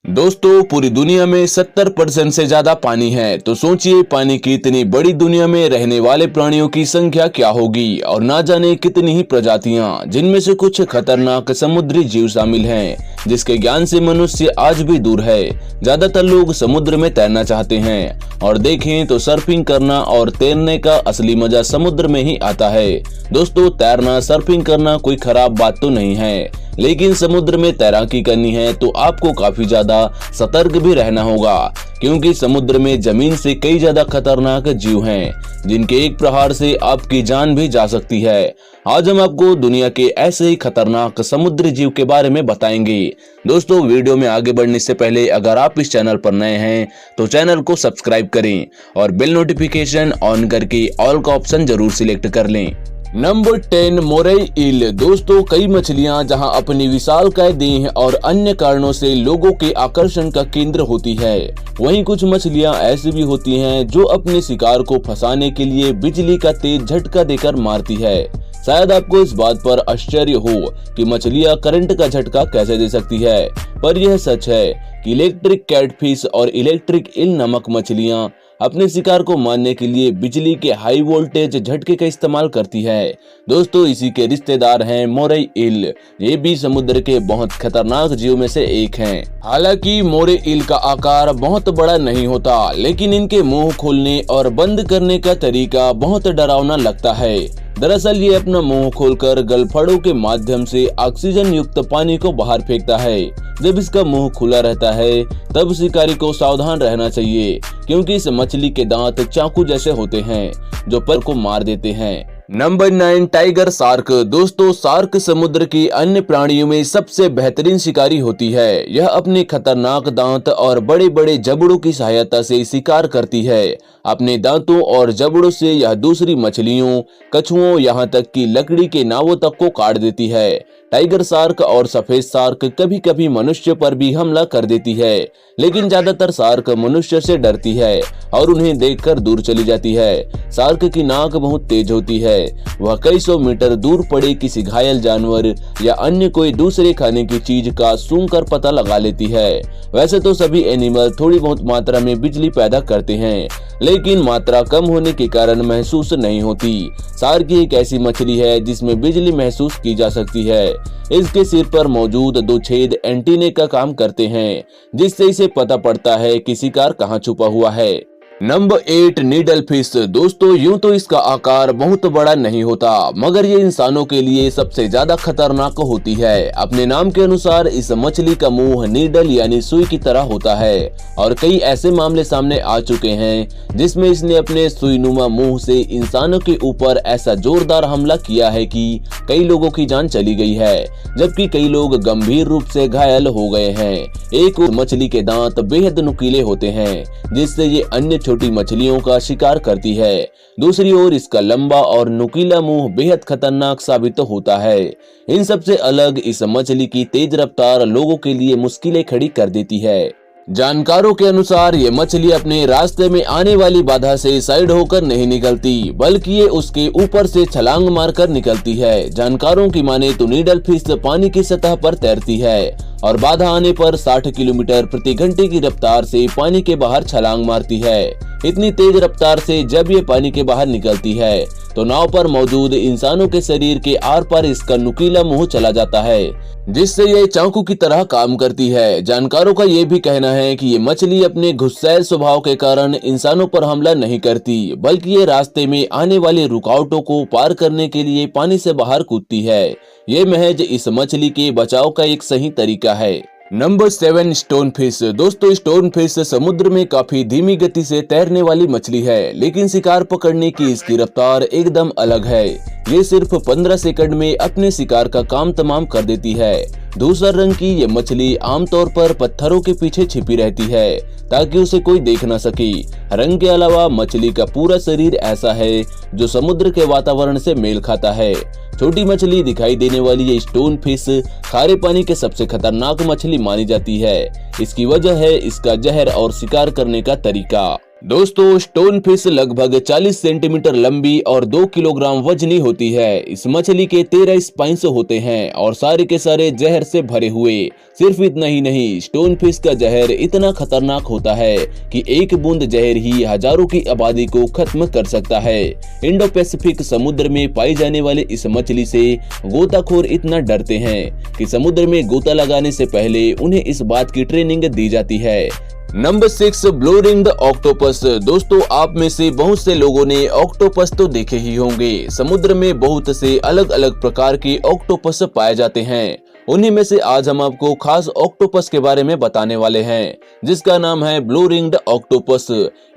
दोस्तों, पूरी दुनिया में 70% से ज्यादा पानी है, तो सोचिए पानी की इतनी बड़ी दुनिया में रहने वाले प्राणियों की संख्या क्या होगी और ना जाने कितनी ही प्रजातियां, जिनमें से कुछ खतरनाक समुद्री जीव शामिल हैं, जिसके ज्ञान से मनुष्य आज भी दूर है। ज्यादातर लोग समुद्र में तैरना चाहते हैं और देखें तो सर्फिंग करना और तैरने का असली मजा समुद्र में ही आता है। दोस्तों, तैरना सर्फिंग करना कोई खराब बात तो नहीं है, लेकिन समुद्र में तैराकी करनी है तो आपको काफी ज्यादा सतर्क भी रहना होगा, क्योंकि समुद्र में जमीन से कई ज्यादा खतरनाक जीव हैं, जिनके एक प्रहार से आपकी जान भी जा सकती है। आज हम आपको दुनिया के ऐसे ही खतरनाक समुद्री जीव के बारे में बताएंगे। दोस्तों, वीडियो में आगे बढ़ने से पहले अगर आप इस चैनल पर नए हैं तो चैनल को सब्सक्राइब करें और बेल नोटिफिकेशन ऑन करके ऑल का ऑप्शन जरूर सिलेक्ट कर लें। नंबर 10, मोरई ईल। दोस्तों, कई मछलियां जहां अपनी विशालकाय देह और अन्य कारणों से लोगों के आकर्षण का केंद्र होती है, वहीं कुछ मछलियां ऐसी भी होती हैं जो अपने शिकार को फंसाने के लिए बिजली का तेज झटका देकर मारती है। शायद आपको इस बात पर आश्चर्य हो कि मछलियां करंट का झटका कैसे दे सकती है, पर यह सच है कि इलेक्ट्रिक कैटफिश और इलेक्ट्रिक ईल नामक मछलियां अपने शिकार को मारने के लिए बिजली के हाई वोल्टेज झटके का इस्तेमाल करती है। दोस्तों, इसी के रिश्तेदार हैं मोरई ईल। ये भी समुद्र के बहुत खतरनाक जीव में से एक हैं। हालांकि मोरई ईल का आकार बहुत बड़ा नहीं होता, लेकिन इनके मुंह खोलने और बंद करने का तरीका बहुत डरावना लगता है। दरअसल ये अपना मुंह खोलकर गलफड़ों के माध्यम से ऑक्सीजन युक्त पानी को बाहर फेंकता है। जब इसका मुंह खुला रहता है तब शिकारी को सावधान रहना चाहिए, क्योंकि इस मछली के दांत चाकू जैसे होते हैं जो पर को मार देते हैं। Number 9, tiger shark. दोस्तों, शार्क समुद्र की अन्य प्राणियों में सबसे बेहतरीन शिकारी होती है। यह अपने खतरनाक दांत और बड़े बड़े जबड़ों की सहायता से शिकार करती है। अपने दांतों और जबड़ों से यह दूसरी मछलियों, कछुओं, यहाँ तक कि लकड़ी के नावों तक को काट देती है। टाइगर शार्क और सफेद शार्क कभी कभी मनुष्य पर भी हमला कर देती है, लेकिन ज्यादातर शार्क मनुष्य से डरती है और उन्हें देखकर दूर चली जाती है। शार्क की नाक बहुत तेज होती है। वह कई सौ मीटर दूर पड़े किसी घायल जानवर या अन्य कोई दूसरे खाने की चीज का सूंघ कर पता लगा लेती है। वैसे तो सभी एनिमल थोड़ी बहुत मात्रा में बिजली पैदा करते हैं, लेकिन मात्रा कम होने के कारण महसूस नहीं होती। शार्क एक ऐसी मछली है जिसमें बिजली महसूस की जा सकती है। इसके सिर पर मौजूद 2 छेद एंटीने का काम करते हैं, जिससे इसे पता पड़ता है कि शिकार कहाँ छुपा हुआ है। Number 8, needle fish. दोस्तों, यूं तो इसका आकार बहुत बड़ा नहीं होता, मगर ये इंसानों के लिए सबसे ज्यादा खतरनाक होती है। अपने नाम के अनुसार इस मछली का मुंह नीडल यानी सुई की तरह होता है और कई ऐसे मामले सामने आ चुके हैं जिसमें इसने अपने सुईनुमा मुंह से इंसानों के ऊपर ऐसा जोरदार हमला किया है कि कई लोगों की जान चली गई है, जबकि कई लोग गंभीर रूप से घायल हो गए हैं। एक मछली के दांत बेहद नुकीले होते हैं, जिससे ये अन्य छोटी मछलियों का शिकार करती है। दूसरी ओर इसका लंबा और नुकीला मुंह बेहद खतरनाक साबित होता है। इन सबसे अलग इस मछली की तेज रफ्तार लोगों के लिए मुश्किलें खड़ी कर देती है। जानकारों के अनुसार ये मछली अपने रास्ते में आने वाली बाधा से साइड होकर नहीं निकलती, बल्कि ये उसके ऊपर से छलांग मारकर निकलती है। जानकारों की माने तो नीडल फिश पानी की सतह पर तैरती है और बाधा आने पर 60 किलोमीटर प्रति घंटे की रफ्तार से पानी के बाहर छलांग मारती है। इतनी तेज रफ्तार से जब ये पानी के बाहर निकलती है तो नाव पर मौजूद इंसानों के शरीर के आर पार इसका नुकीला मुंह चला जाता है, जिससे ये चाकू की तरह काम करती है। जानकारों का ये भी कहना है कि ये मछली अपने गुस्सैल स्वभाव के कारण इंसानों पर हमला नहीं करती, बल्कि ये रास्ते में आने वाले रुकावटों को पार करने के लिए पानी से बाहर कूदती है। ये महज इस मछली के बचाव का एक सही तरीका है। Number 7, stone fish. दोस्तों, स्टोन फिश समुद्र में काफी धीमी गति से तैरने वाली मछली है, लेकिन शिकार पकड़ने की इसकी रफ्तार एकदम अलग है। ये सिर्फ 15 सेकंड में अपने शिकार का काम तमाम कर देती है। धूसर रंग की ये मछली आमतौर पर पत्थरों के पीछे छिपी रहती है ताकि उसे कोई देख न सके। रंग के अलावा मछली का पूरा शरीर ऐसा है जो समुद्र के वातावरण से मेल खाता है। छोटी मछली दिखाई देने वाली ये स्टोन फिश खारे पानी के सबसे खतरनाक मछली मानी जाती है। इसकी वजह है इसका जहर और शिकार करने का तरीका। दोस्तों, स्टोन फिश लगभग 40 सेंटीमीटर लंबी और 2 किलोग्राम वजनी होती है। इस मछली के 13 स्पाइंस होते हैं और सारे के सारे जहर से भरे हुए। सिर्फ इतना ही नहीं, स्टोन फिश का जहर इतना खतरनाक होता है कि एक बूंद जहर ही हजारों की आबादी को खत्म कर सकता है। इंडो पैसिफिक समुद्र में पाई जाने वाले इस मछली से गोताखोर इतना डरते हैं कि समुद्र में गोता लगाने से पहले उन्हें इस बात की ट्रेनिंग दी जाती है। Number 6, blue ringed octopus. दोस्तों, आप में से बहुत से लोगों ने ऑक्टोपस तो देखे ही होंगे। समुद्र में बहुत से अलग अलग प्रकार के ऑक्टोपस पाए जाते हैं। उन्हीं में से आज हम आपको खास ऑक्टोपस के बारे में बताने वाले हैं, जिसका नाम है ब्लू रिंग्ड ऑक्टोपस।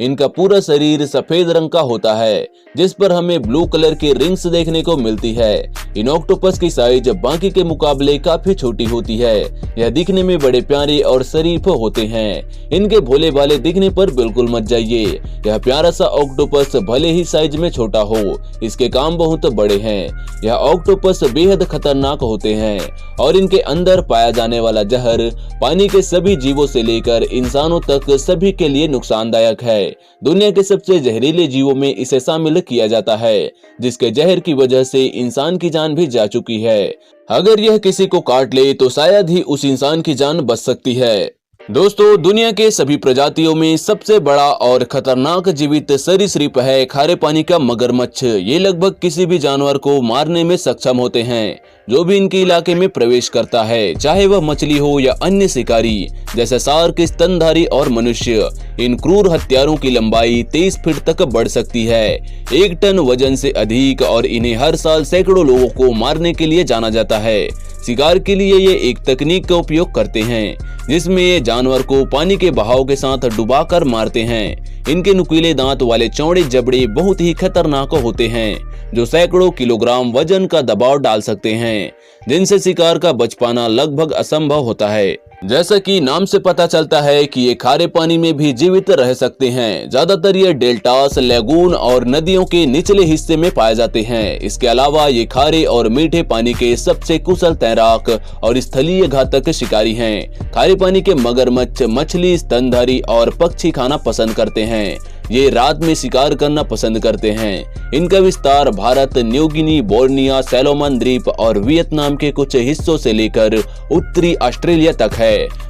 इनका पूरा शरीर सफेद रंग का होता है, जिस पर हमें ब्लू कलर की रिंग्स देखने को मिलती है। इन ऑक्टोपस की साइज बाकी के मुकाबले काफी छोटी होती है। यह दिखने में बड़े प्यारे और शरीफ होते हैं। इनके भोले भाले दिखने पर बिल्कुल मत जाइए। यह प्यारा सा ऑक्टोपस भले ही साइज में छोटा हो, इसके काम बहुत बड़े हैं। यह ऑक्टोपस बेहद खतरनाक होते हैं और इनके अंदर पाया जाने वाला जहर पानी के सभी जीवों से लेकर इंसानों तक सभी के लिए नुकसानदायक है। दुनिया के सबसे जहरीले जीवों में इसे शामिल किया जाता है, जिसके जहर की वजह से इंसान की जान भी जा चुकी है। अगर यह किसी को काट ले तो शायद ही उस इंसान की जान बच सकती है। दोस्तों, दुनिया के सभी प्रजातियों में सबसे बड़ा और खतरनाक जीवित सरीसृप है खारे पानी का मगरमच्छ। ये लगभग किसी भी जानवर को मारने में सक्षम होते हैं जो भी इनके इलाके में प्रवेश करता है, चाहे वह मछली हो या अन्य शिकारी जैसे शार्क, स्तनधारी और मनुष्य। इन क्रूर हत्यारों की लंबाई 23 फीट तक बढ़ सकती है, 1 टन वजन से अधिक, और इन्हें हर साल सैकड़ों लोगों को मारने के लिए जाना जाता है। शिकार के लिए ये एक तकनीक का उपयोग करते हैं जिसमें ये जानवर को पानी के बहाव के साथ डुबाकर मारते हैं। इनके नुकीले दांत वाले चौड़े जबड़े बहुत ही खतरनाक होते हैं, जो सैकड़ों किलोग्राम वजन का दबाव डाल सकते हैं, जिनसे शिकार का बच पाना लगभग असंभव होता है। जैसा कि नाम से पता चलता है कि ये खारे पानी में भी जीवित रह सकते हैं। ज्यादातर ये डेल्टास, लैगून और नदियों के निचले हिस्से में पाए जाते हैं। इसके अलावा ये खारे और मीठे पानी के सबसे कुशल तैराक और स्थलीय घातक शिकारी हैं। खारे पानी के मगरमच्छ मछली, स्तनधारी और पक्षी खाना पसंद करते हैं। ये रात में शिकार करना पसंद करते हैं। इनका विस्तार Bharat, New Guinea, Borneo, Salomon द्वीप और वियतनाम के कुछ हिस्सों से लेकर उत्तरी ऑस्ट्रेलिया तक है।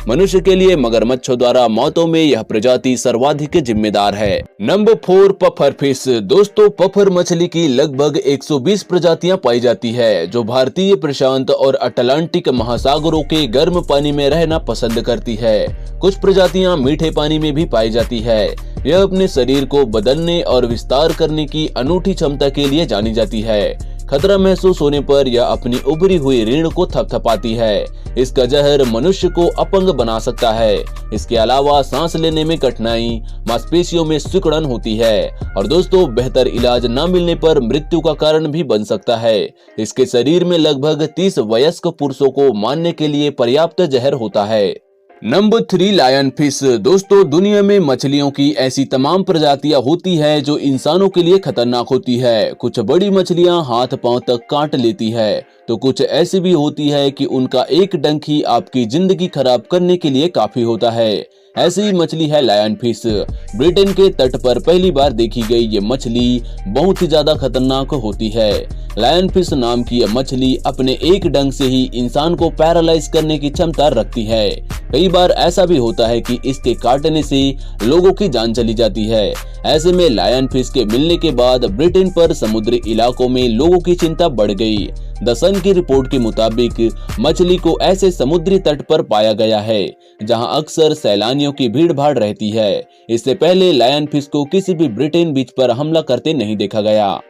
मनुष्य के लिए मगरमच्छों द्वारा मौतों में यह प्रजाति सर्वाधिक जिम्मेदार है। Number 4, puffer fish. दोस्तों, पफर मछली की लगभग 120 प्रजातियां पाई जाती है, जो भारतीय प्रशांत और अटलांटिक महासागरों के गर्म पानी में रहना पसंद करती है। कुछ प्रजातियां मीठे पानी में भी पाई जाती है। यह अपने शरीर को बदलने और विस्तार करने की अनूठी क्षमता के लिए जानी जाती है। खतरा महसूस होने पर यह अपनी उभरी हुई रीढ़ को थपथपाती है। इसका जहर मनुष्य को अपंग बना सकता है। इसके अलावा सांस लेने में कठिनाई, मांसपेशियों में सिकुड़न होती है और दोस्तों, बेहतर इलाज न मिलने पर मृत्यु का कारण भी बन सकता है। इसके शरीर में लगभग 30 वयस्क पुरुषों को मारने के लिए पर्याप्त जहर होता है। Number 3, lion fish. दोस्तों, दुनिया में मछलियों की ऐसी तमाम प्रजातियां होती है जो इंसानों के लिए खतरनाक होती है। कुछ बड़ी मछलियां हाथ पांव तक काट लेती है, तो कुछ ऐसी भी होती है कि उनका एक डंक ही आपकी जिंदगी खराब करने के लिए काफी होता है। ऐसी ही मछली है लायन फिश। ब्रिटेन के तट पर पहली बार देखी गई ये मछली बहुत ही ज्यादा खतरनाक होती है। लायन फिश नाम की यह मछली अपने एक डंक से ही इंसान को पैरालाइज करने की क्षमता रखती है। कई बार ऐसा भी होता है कि इसके काटने से लोगों की जान चली जाती है। ऐसे में लायन फिश के मिलने के बाद ब्रिटेन पर समुद्री इलाकों में लोगों की चिंता बढ़ गई। द सन की रिपोर्ट के मुताबिक मछली को ऐसे समुद्री तट पर पाया गया है जहां अक्सर सैलानियों की भीड़ भाड़ रहती है। इससे पहले लायन फिश को किसी भी ब्रिटेन बीच पर हमला करते नहीं देखा गया।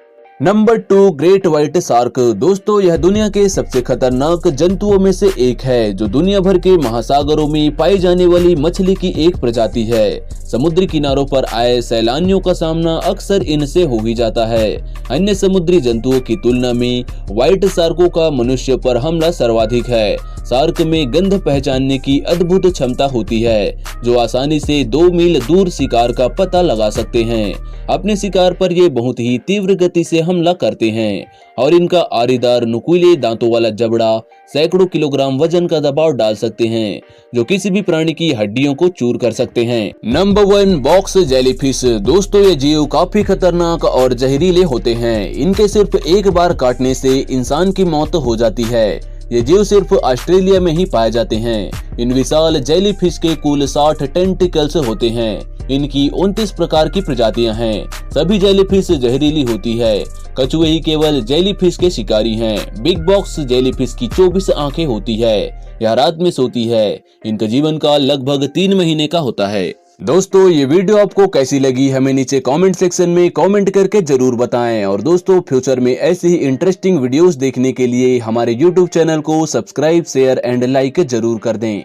Number 2, great white shark. दोस्तों, यह दुनिया के सबसे खतरनाक जंतुओं में से एक है, जो दुनिया भर के महासागरों में पाई जाने वाली मछली की एक प्रजाति है। समुद्री किनारों पर आए सैलानियों का सामना अक्सर इनसे हो ही जाता है। अन्य समुद्री जंतुओं की तुलना में व्हाइट शार्कों का मनुष्य पर हमला सर्वाधिक है। शार्क में गंध पहचानने की अद्भुत क्षमता होती है, जो आसानी से 2 मील दूर शिकार का पता लगा सकते हैं। अपने शिकार पर ये बहुत ही तीव्र गति से हमला करते हैं और इनका आरीदार नुकीले दांतों वाला जबड़ा सैकड़ों किलोग्राम वजन का दबाव डाल सकते हैं, जो किसी भी प्राणी की हड्डियों को चूर कर सकते हैं। Number 1, box jellyfish. दोस्तों, ये जीव काफी खतरनाक और जहरीले होते हैं। इनके सिर्फ एक बार काटने से इंसान की मौत हो जाती है। ये जीव सिर्फ ऑस्ट्रेलिया में ही पाए जाते हैं। इन विशाल जेलीफिश के कुल 60 टेंटिकल्स होते हैं। इनकी 29 प्रकार की प्रजातियां हैं। सभी जेलीफिश जहरीली होती है। कछुए ही केवल जेलीफिश के शिकारी हैं। बिग बॉक्स जेलीफिश की 24 आंखें होती है। यह रात में सोती है। इनका जीवन काल लगभग 3 महीने का होता है। दोस्तों, ये वीडियो आपको कैसी लगी हमें नीचे कमेंट सेक्शन में कमेंट करके जरूर बताएं। और दोस्तों, फ्यूचर में ऐसी ही इंटरेस्टिंग वीडियोस देखने के लिए हमारे यूट्यूब चैनल को सब्सक्राइब, शेयर एंड लाइक जरूर कर दें।